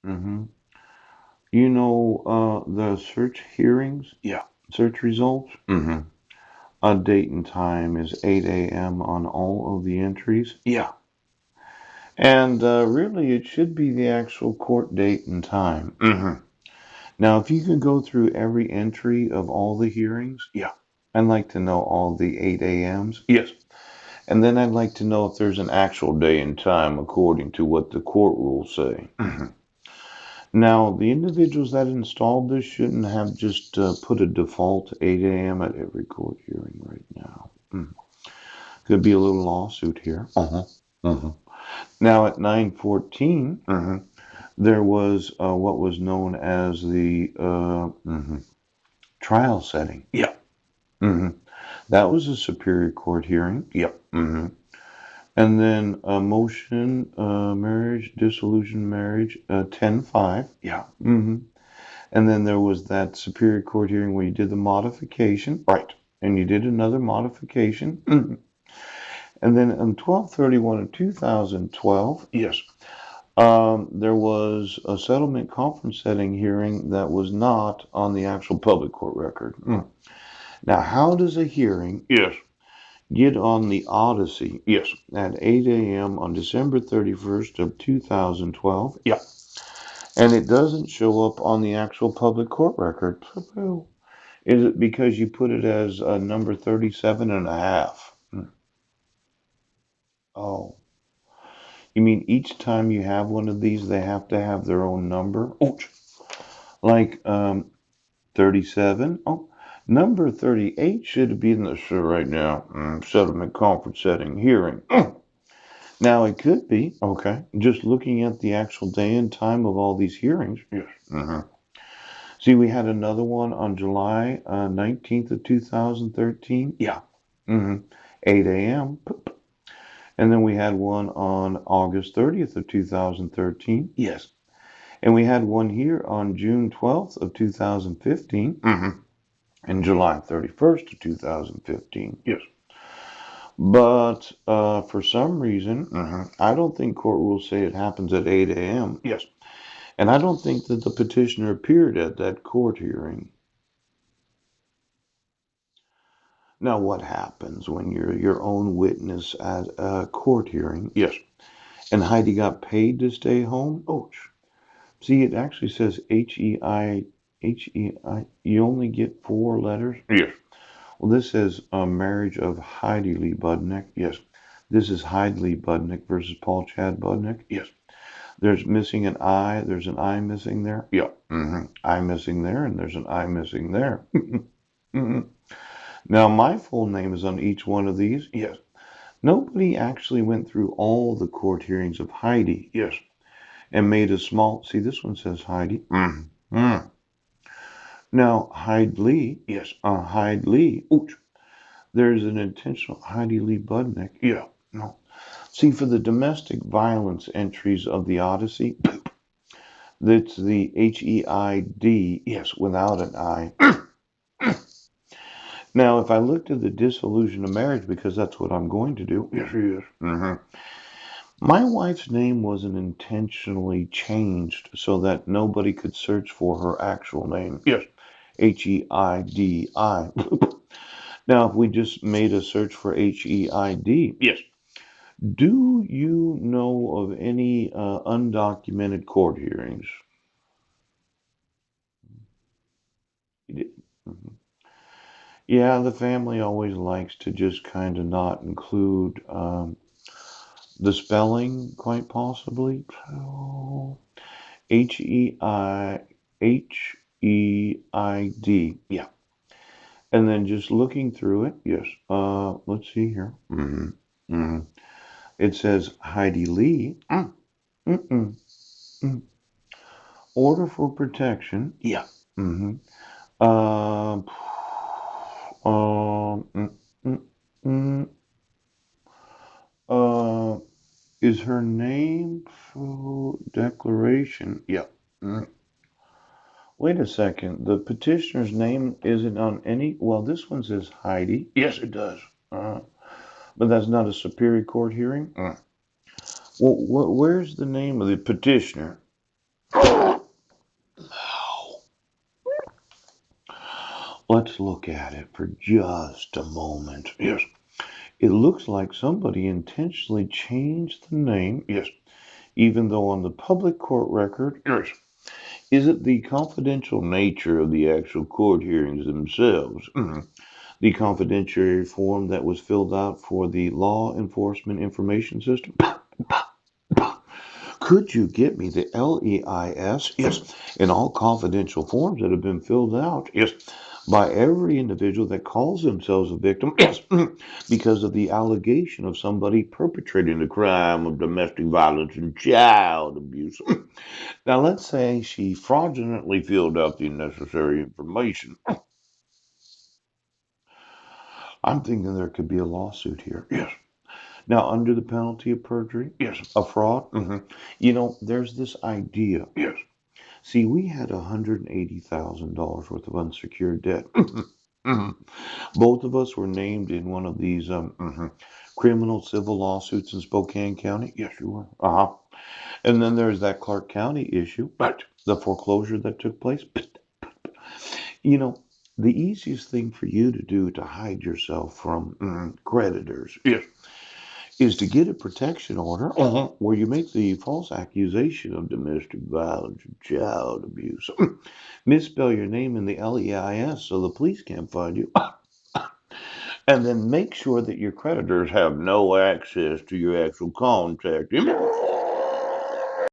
Mm-hmm. You know, the search hearings, Yeah. search results, Mm-hmm. date and time is 8 a.m. on all of the entries. Yeah. And really, it should be the actual court date and time. Mm-hmm. Now, if you could go through every entry of all the hearings, Yeah. I'd like to know all the 8 a.m.s. Yes. And then I'd like to know if there's an actual day and time according to what the court rules say. Mm-hmm. Now, the individuals that installed this shouldn't have just put a default 8 a.m. at every court hearing right now. Could be a little lawsuit here. Uh-huh. Uh-huh. Now, at 9:14, Mm-hmm. there was what was known as the trial setting. Yeah. hmm That was a Superior Court hearing. Yep. Mm-hmm. And then a motion, marriage, dissolution marriage, 10-5. Yeah. And then there was that Superior Court hearing where you did the modification, Right. and you did another modification. And then on 12/31 of 2012, Yes. there was a settlement conference setting hearing that was not on the actual public court record. Now, how does a hearing Yes. get on the Odyssey Yes. at 8 a.m. on December 31st of 2012, Yeah. and it doesn't show up on the actual public court record? Is it because you put it as number 37 and a half? Oh, you mean each time you have one of these, they have to have their own number? Ouch. Like 37? Oh, number 38 should be in the show right now. Settlement conference setting hearing. Now, it could be, Okay. just looking at the actual day and time of all these hearings. Yes. Mm-hmm. See, we had another one on July 19th of 2013, Yeah. 8 a.m. And then we had one on August 30th of 2013. Yes. And we had one here on June 12th of 2015 Mm-hmm. and July 31st of 2015. Yes. But for some reason, Mm-hmm. I don't think court rules say it happens at 8 a.m. Yes. And I don't think that the petitioner appeared at that court hearing. Now, what happens when you're your own witness at a court hearing Yes. and Heidi got paid to stay home? Ouch. See, it actually says H-E-I. You only get four letters. Yes. Well, this says marriage of Heidi Lee Budnick. Yes. This is Heidi Lee Budnick versus Paul Chad Budnick. Yes. There's missing an I. There's an I missing there. Yeah. Mm-hmm. I missing there, and there's an I missing there. Now, my full name is on each one of these. Yes. Nobody actually went through all the court hearings of Heidi Yes. and made a small. See, this one says Heidi. Mm. Now, Heidi Lee, Yes. Heidi Lee, Ouch. there's an intentional Heidi Lee Budnick. Yeah. No. See, for the domestic violence entries of the Odyssey, that's the H-E-I-D, Yes. without an I. Now, if I looked at the dissolution of marriage, because that's what I'm going to do, Yes, he is. Mm-hmm. my wife's name wasn't intentionally changed so that nobody could search for her actual name. Yes. H-E-I-D-I. Now, if we just made a search for H-E-I-D, Yes. do you know of any undocumented court hearings? You did. Mhm. Yeah, the family always likes to just kind of not include the spelling, quite possibly. So, H-E-I-D. Yeah. And then just looking through it, Yes. let's see here. Mm-hmm. Mm-hmm. It says Heidi Lee. Mm. Mm-mm. Mm. Order for protection. Yeah. Mm-hmm. Uh, um, mm, mm, mm, uh, is her name for declaration? Yeah. Mm. Wait a second. The petitioner's name isn't on any. Well, this one says Heidi, Yes, it does. but that's not a Superior Court hearing. Mm. Well, where's the name of the petitioner? let's look at it for just a moment. Yes. It looks like somebody intentionally changed the name. Yes. Even though on the public court record, yes. Is it the confidential nature of the actual court hearings themselves? The confidentiality form that was filled out for the Law Enforcement Information System? Could you get me the LEIS? Yes. And all confidential forms that have been filled out? Yes. By every individual that calls themselves a victim? Yes. Because of the allegation of somebody perpetrating the crime of domestic violence and child abuse. Now, let's say she fraudulently filled out the necessary information. I'm thinking there could be a lawsuit here. Yes. Now, under the penalty of perjury, yes, a fraud. There's this idea. Yes. See, we had $180,000 worth of unsecured debt. Both of us were named in one of these criminal civil lawsuits in Spokane County. Yes, you were. Uh huh. And then there's that Clark County issue, but the foreclosure that took place. You know, the easiest thing for you to do to hide yourself from creditors, yes, is to get a protection order where you make the false accusation of domestic violence and child abuse. Misspell your name in the LEIS so the police can't find you. And then make sure that your creditors have no access to your actual contact.